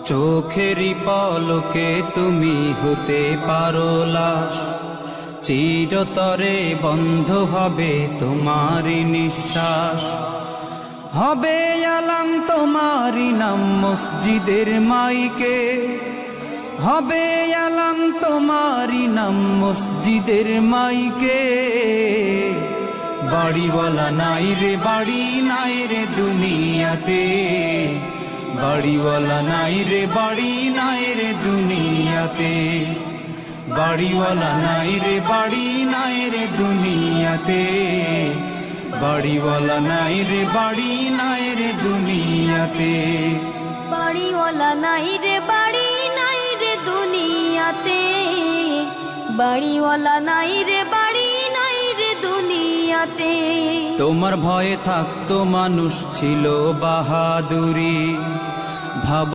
চোখেরই পলকে তুমি হতে পারো লাশ, চিরতরে বন্ধ হবে তোমারই নিঃশ্বাস। হবে আলাম তোমারই নাম মসজিদের মাইকে, হবে আলাম তোমারই নাম মসজিদের মাইকে। বাড়িওয়ালা নাই রে বাড়ি নাই রে দুনিয়াতে, বাড়িওয়ালা নাই রে বাড়ি নাই রে দুনিয়াতে, বাড়িওয়ালা নাই রে বাড়ি নাই রে দুনিয়াতে, বাড়িওয়ালা নাই রে বাড়ি নাই রে দুনিয়াতে, বাড়িওয়ালা নাই রে বাড়ি নাই রে দুনিয়াতে, বাড়িওয়ালা নাই রে বাড়ি নাই রে দুনিয়াতে। তোমার ভয়ে থাকতো মানুষ ছিল বাহাদুরি, ভাব